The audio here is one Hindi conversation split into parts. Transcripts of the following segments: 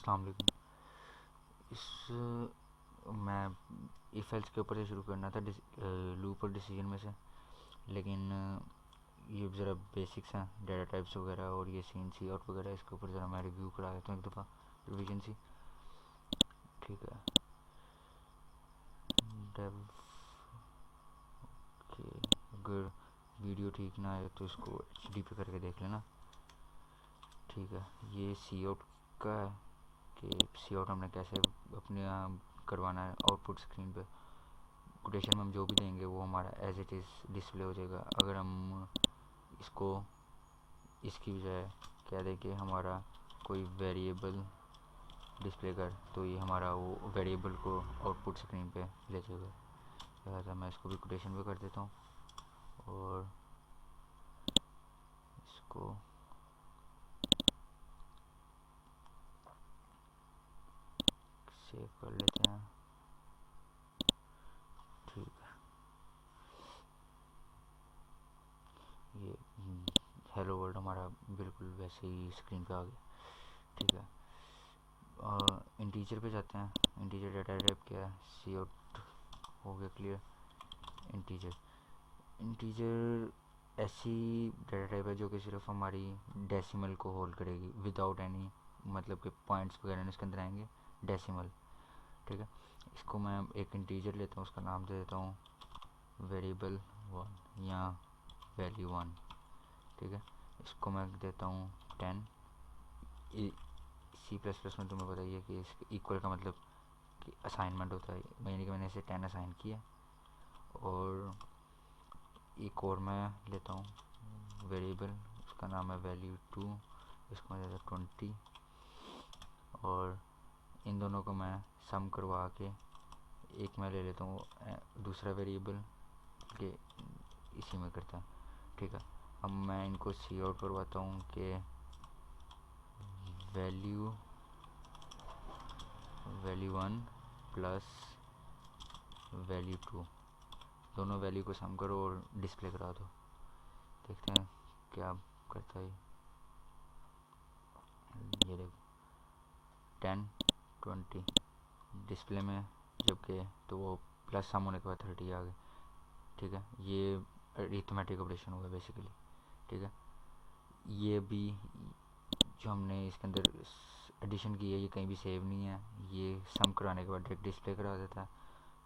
अस्सलाम वालेकुम। इस मैं इफ एल्स के ऊपर से शुरू करना था लूप और डिसीजन में से, लेकिन ये ज़रा बेसिक्स हैं डेटा टाइप्स वगैरह और ये सीन सी आउट वगैरह, इसके ऊपर ज़रा मैं रिव्यू करा देता हूँ एक दफ़ा रिवीजन सी। ठीक है, डेव के अगर वीडियो ठीक ना आए तो इसको HD पे करके देख लेना। ठीक है, ये सी आउट का है कि सी आउट हमने कैसे अपने करवाना है। आउटपुट स्क्रीन पे कोटेशन में हम जो भी देंगे वो हमारा एज इट इज़ डिस्प्ले हो जाएगा। अगर हम इसको इसकी बजाय कह दें कि हमारा कोई वेरिएबल डिस्प्ले कर, तो ये हमारा वो वेरिएबल को आउटपुट स्क्रीन पे ले जाएगा। लिहाजा मैं इसको भी कोटेशन पे कर देता हूँ और इसको सेव कर लेते हैं। ठीक है, ये हेलो वर्ल्ड हमारा बिल्कुल वैसे ही स्क्रीन पे आ गया। ठीक है, इंटीजर पे जाते हैं। इंटीजर डाटा टाइप क्या है? सी आउट हो गया क्लियर। इंटीजर इंटीजर ऐसी डाटा टाइप है जो कि सिर्फ हमारी डेसिमल को होल्ड करेगी विदाउट एनी, मतलब कि पॉइंट्स वगैरह इसके अंदर आएंगे, डेसिमल। ठीक है, इसको मैं एक इंटीजर लेता हूँ, उसका नाम दे देता हूँ वेरिएबल 1 या वैल्यू 1। ठीक है, इसको मैं देता हूँ 10। C++ में तुम्हें पता ही है कि इसके इक्वल का मतलब कि असाइनमेंट होता है, यानी कि मैंने इसे 10 असाइन किया। और एक और मैं लेता हूँ वेरिएबल, उसका नाम है वैल्यू 2, इसको मैं देता हूँ 20। और इन दोनों को मैं सम करवा के एक मैं ले लेता हूँ दूसरा वेरिएबल के इसी में करता है। ठीक है, अब मैं इनको सी आउट करवाता हूँ कि वैल्यू 1 प्लस वैल्यू 2, दोनों वैल्यू को सम करो और डिस्प्ले करा दो। देखते हैं क्या करता है। ये देखो 10 20 डिस्प्ले में जबकि तो वो प्लस सम होने के बाद 30 आ गए। ठीक है, ये अरिथमेटिक ऑपरेशन हुआ बेसिकली। ठीक है, ये भी जो हमने इसके अंदर एडिशन की है ये कहीं भी सेव नहीं है, ये सम कराने के बाद डायरेक्ट डिस्प्ले करा देता है।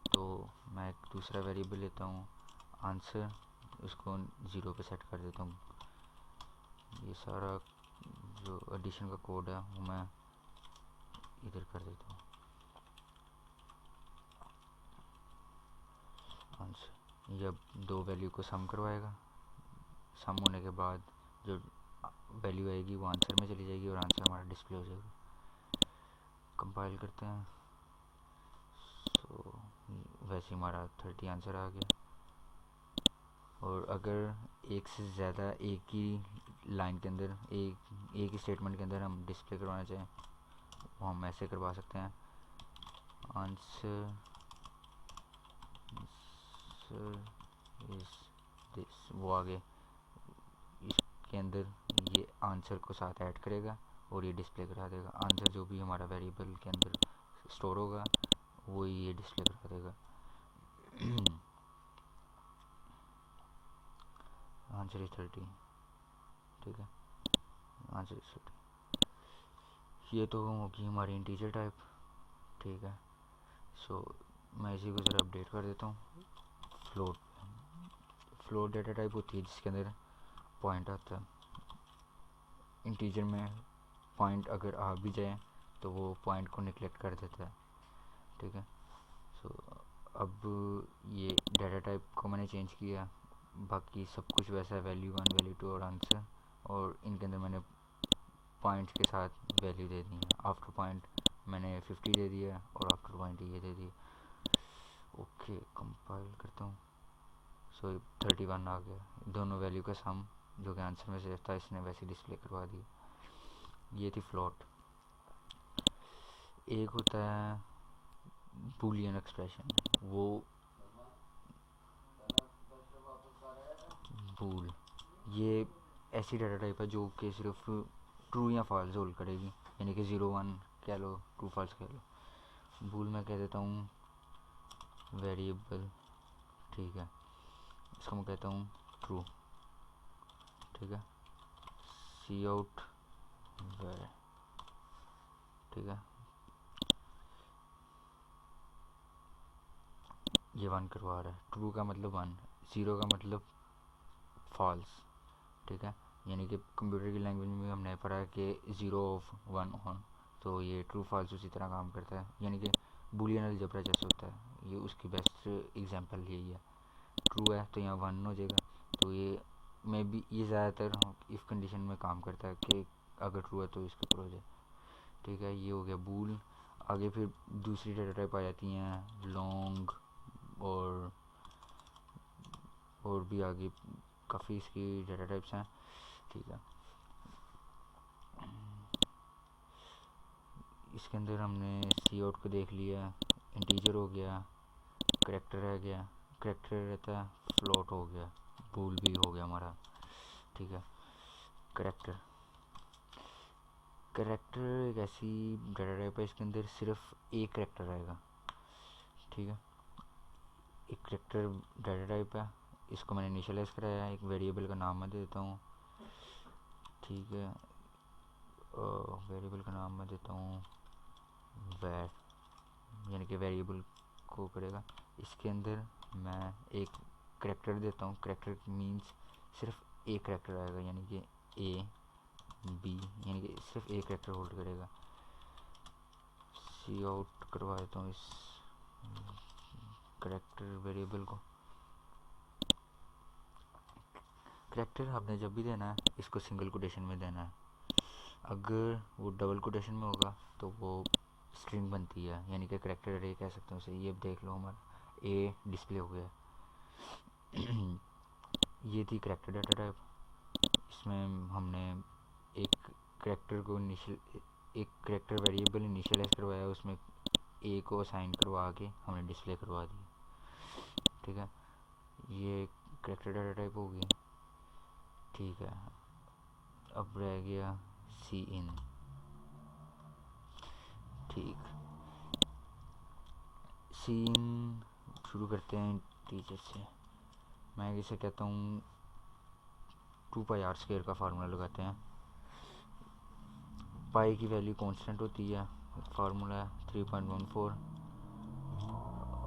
तो मैं एक दूसरा वेरिएबल लेता हूँ आंसर, उसको 0 पे सेट कर देता हूँ। ये सारा जो एडिशन का कोड है वो मैं इधर कर देता हूँ आंसर। ये अब दो वैल्यू को सम करवाएगा, सम होने के बाद जो वैल्यू आएगी वो आंसर में चली जाएगी और आंसर हमारा डिस्प्ले हो जाएगा। कंपाइल करते हैं। सो वैसे हमारा 30 आंसर आ गया। और अगर एक से ज़्यादा एक ही लाइन के अंदर एक ही स्टेटमेंट के अंदर हम डिस्प्ले करवाना चाहें वो हम ऐसे करवा सकते हैं। आंसर इज दिस, वो आगे इसके अंदर ये आंसर को साथ ऐड करेगा और ये डिस्प्ले करा देगा। आंसर जो भी हमारा वेरिएबल के अंदर स्टोर होगा वो ये डिस्प्ले करा देगा। Answer is 30। ठीक है, आंसर इज 30। ये तो होगी हमारी इंटीजर टाइप। ठीक है, सो मैं इसी को ज़रा अपडेट कर देता हूँ। फ्लोट फ्लोट डाटा टाइप होती है जिसके अंदर पॉइंट आता है। इंटीजर में पॉइंट अगर आ भी जाए तो वो पॉइंट को निगलेक्ट कर देता है। ठीक है, सो अब ये डाटा टाइप को मैंने चेंज किया, बाकी सब कुछ वैसा है, वैल्यू 1 वैल्यू 2 और आंसर। और इनके अंदर मैंने पॉइंट्स के साथ वैल्यू दे दी है। आफ्टर पॉइंट मैंने 50 दे दिया और आफ्टर पॉइंट ये दे दिया। ओके, कंपाइल करता हूँ। सो 31 आ गया। दोनों वैल्यू का सम जो कि आंसर में सेव था इसने वैसे डिस्प्ले करवा दिया। ये थी फ्लोट। एक होता है बूलियन एक्सप्रेशन, वो बूल, ये ऐसी डाटा टाइप है जो कि सिर्फ ट्रू या फॉल्स होल्ड करेगी, यानी कि 0 1 कह लो, ट्रू फॉल्स कह लो। बूल मैं कह देता हूँ वेरिएबल, ठीक है, इसको मैं कहता हूँ ट्रू, ठीक है। सी आउट वर, ठीक है, ये 1 करवा रहा है। ट्रू का मतलब 1, 0 का मतलब फॉल्स, ठीक है। यानी कि कंप्यूटर की लैंग्वेज में हमने पढ़ा है कि 0 ऑफ 1 ऑन, तो ये ट्रू फॉल्स उसी तरह काम करता है। यानी कि बूलियन अलजेब्रा जैसे होता है, ये उसकी बेस्ट एग्जांपल यही है। ट्रू है तो यहाँ 1 हो जाएगा, तो ये मे बी ये ज़्यादातर इफ़ कंडीशन में काम करता है कि अगर ट्रू है तो इसके ऊपर हो जाए, ठीक है। ये हो गया बूल। आगे फिर दूसरी डेटा टाइप आ जाती हैं लॉन्ग, और भी आगे काफ़ी इसकी डेटा टाइप्स हैं, ठीक है। इसके अंदर हमने सी आउट को देख लिया, इंटीजर हो गया, करैक्टर रह गया, करैक्टर रहता है, फ्लोट हो गया, बूल भी हो गया हमारा, ठीक है। करैक्टर, करैक्टर एक ऐसी डेटा टाइप है, इसके अंदर सिर्फ एक करैक्टर आएगा, ठीक है। एक करैक्टर डेटा टाइप है, इसको मैंने इनिशियलाइज कराया है, एक वेरिएबल का नाम मैं दे देता हूँ, ठीक है। वेरिएबल का नाम मैं देता हूँ वैर, यानी कि वेरिएबल को करेगा। इसके अंदर मैं एक करैक्टर देता हूँ, करैक्टर मीन्स सिर्फ एक करैक्टर आएगा, यानी कि ए बी, यानी कि सिर्फ एक करैक्टर होल्ड करेगा। सी आउट करवा देता हूँ इस करैक्टर वेरिएबल को। करैक्टर आपने जब भी देना है इसको सिंगल कोटेशन में देना है, अगर वो डबल कोटेशन में होगा तो वो स्ट्रिंग बनती है, यानी कि करैक्टर अरे कह सकते हैं उसे। ये देख लो हमारा ए डिस्प्ले हो गया। ये थी करैक्टर डाटा टाइप, इसमें हमने एक करैक्टर को एक करैक्टर वेरिएबल इनिशियलाइज करवाया, उसमें ए को असाइन करवा के हमने डिस्प्ले करवा दी, ठीक है। ये करैक्टर डाटा टाइप हो गई, ठीक है। अब रह गया सी इन, ठीक। सी इन शुरू करते हैं टीचर से। मैं इसे कहता हूँ 2πr² का फार्मूला लगाते हैं। पाई की वैल्यू कांस्टेंट होती है, फार्मूला है 3.14,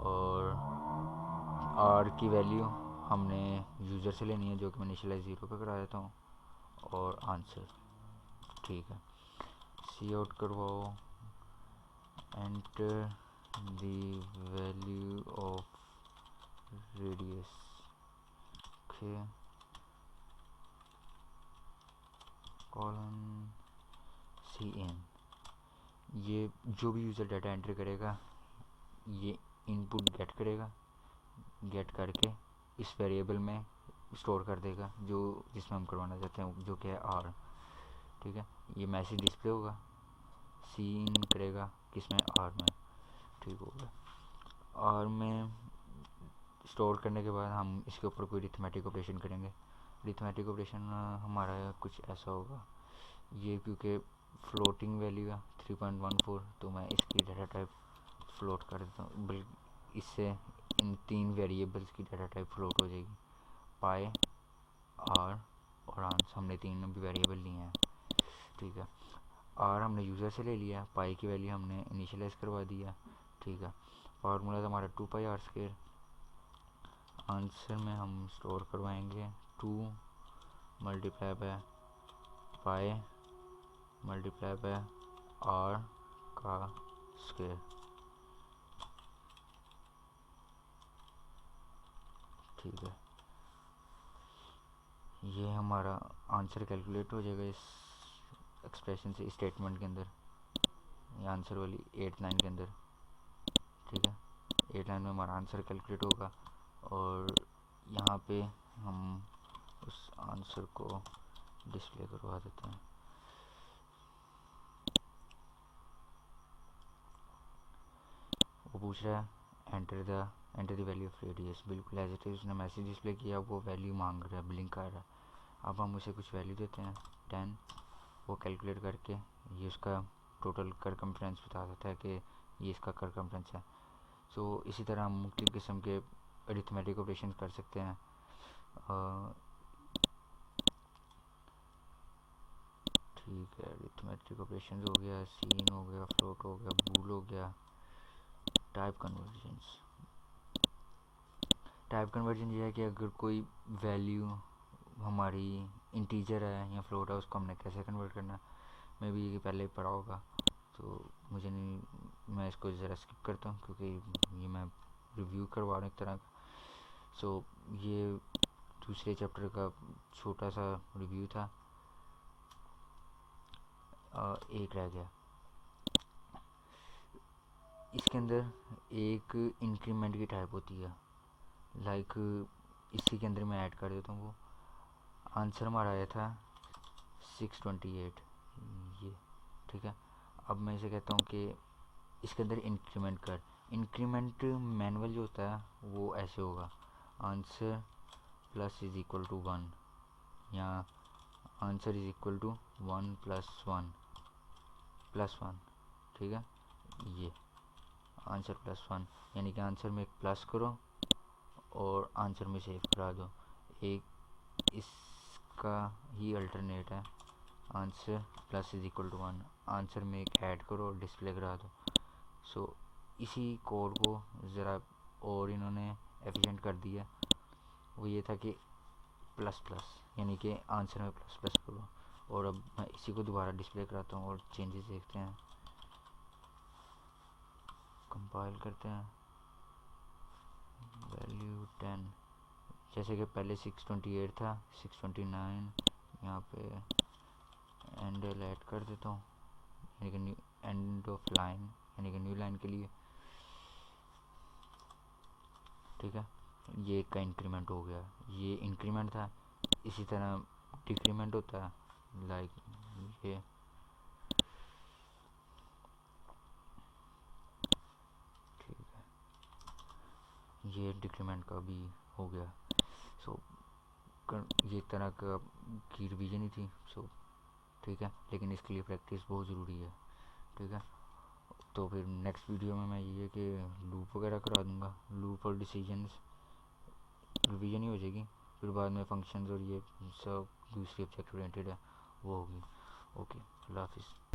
और आर की वैल्यू हमने यूज़र से लेनी है, जो कि मैं इनिशियलाइज 0 पे करा देता हूँ, और आंसर, ठीक है। सी आउट करवाओ, enter the value of radius, okay, colon cin. ये जो भी यूज़र डाटा एंटर करेगा ये इनपुट गेट करेगा, गेट करके इस वेरिएबल में स्टोर कर देगा जो जिसमें हम करवाना चाहते हैं, जो कि है आर, ठीक है। ये मैसेज डिस्प्ले होगा, सी इन करेगा किसमें, आर में, ठीक हो गया। आर में स्टोर करने के बाद हम इसके ऊपर कोई रिथमेटिक ऑपरेशन करेंगे। रिथमेटिक ऑपरेशन हमारा कुछ ऐसा होगा, ये क्योंकि फ्लोटिंग वैल्यू है 3.14, तो मैं इसकी डाटा टाइप फ्लोट कर देता हूँ, बल्कि इससे इन 3 वेरिएबल्स की डाटा टाइप फ्लोट हो जाएगी, पाई, आर और आंसर। हमने 3 भी वेरिएबल लिए हैं, ठीक है। आर हमने यूज़र से ले लिया, पाई की वैल्यू हमने इनिशियलाइज करवा दिया, ठीक है। फार्मूला हमारा 2πr², आंसर में हम स्टोर करवाएंगे 2 multiply by pi multiply by r का स्क्वायर, ठीक है। ये हमारा आंसर कैलकुलेट हो जाएगा इस एक्सप्रेशन से, स्टेटमेंट के अंदर, ये आंसर वाली 8th लाइन के अंदर, ठीक है। 8th लाइन में हमारा आंसर कैलकुलेट होगा, और यहाँ पे हम उस आंसर को डिस्प्ले करवा देते हैं। वो पूछ रहा है enter the value of radius, बिल्कुल एज इट इज उसने मैसेज डिस्प्ले किया, वो वैल्यू मांग रहा है, ब्लिंक कर रहा है। अब हम उसे कुछ वैल्यू देते हैं 10, वो कैलकुलेट करके ये उसका टोटल सरकमफ्रेंस बता देता है कि ये इसका सरकमफ्रेंस है। सो इसी तरह हम मुख्तलिफ किस्म के अरिथमेटिक ऑपरेशन कर सकते हैं। ठीक है, अरिथमेटिक ऑपरेशन हो गया, सीन हो गया, फ्लोट हो गया, बूल हो गया। टाइप कन्वर्जन्स, टाइप कन्वर्जन ये है कि अगर कोई वैल्यू हमारी इंटीजर है या फ्लोट है, उसको हमने कैसे कन्वर्ट करना है। मैं भी ये पहले पढ़ा होगा, तो मुझे नहीं, मैं इसको ज़रा स्किप करता हूँ क्योंकि ये मैं रिव्यू करवा रहा हूँ एक तरह का। सो ये दूसरे चैप्टर का छोटा सा रिव्यू था। एक रह गया, इसके अंदर एक इंक्रीमेंट की टाइप होती है। लाइक इसी के अंदर मैं ऐड कर देता हूँ। वो आंसर हमारा आया था 628, ये ठीक है। अब मैं इसे कहता हूँ कि इसके अंदर इंक्रीमेंट कर। इंक्रीमेंट मैनुअल जो होता है वो ऐसे होगा, answer plus is equal to 1 या answer is equal to 1 plus 1, ठीक है। ये आंसर प्लस 1 यानी कि आंसर में एक प्लस करो और आंसर में सेव करा दो। एक इसका ही अल्टरनेट है, answer plus is equal to 1, answer में एक ऐड करो और डिस्प्ले करा दो। सो इसी कोड को ज़रा और इन्होंने एफिशिएंट कर दिया। वो ये था कि प्लस प्लस यानी कि आंसर में प्लस प्लस करो। और अब मैं इसी को दोबारा डिस्प्ले कराता हूँ और चेंजेस देखते हैं। कंपाइल करते हैं, वैल्यू 10, जैसे कि पहले 628 था, 629 यहाँ पे एंड ऐड कर देता हूँ, यानी कि न्यू एंड ऑफ लाइन यानी कि न्यू लाइन के लिए, ठीक है। ये का इंक्रीमेंट हो गया, ये इंक्रीमेंट था। इसी तरह डिक्रीमेंट होता है, लाइक ये ठीक है, ये डिक्रीमेंट का भी हो गया। सो ये एक तरह का की रिवीजन ही थी। सो ठीक है, लेकिन इसके लिए प्रैक्टिस बहुत ज़रूरी है, ठीक है। तो फिर नेक्स्ट वीडियो में मैं ये कि लूप वगैरह करा दूँगा, लूप और डिसीजंस रिवीजन ही हो जाएगी। फिर बाद में फंक्शंस और ये सब दूसरी ऑब्जेक्ट ओरिएंटेड है वो होगी। ओके, अल्लाह हाफिज़।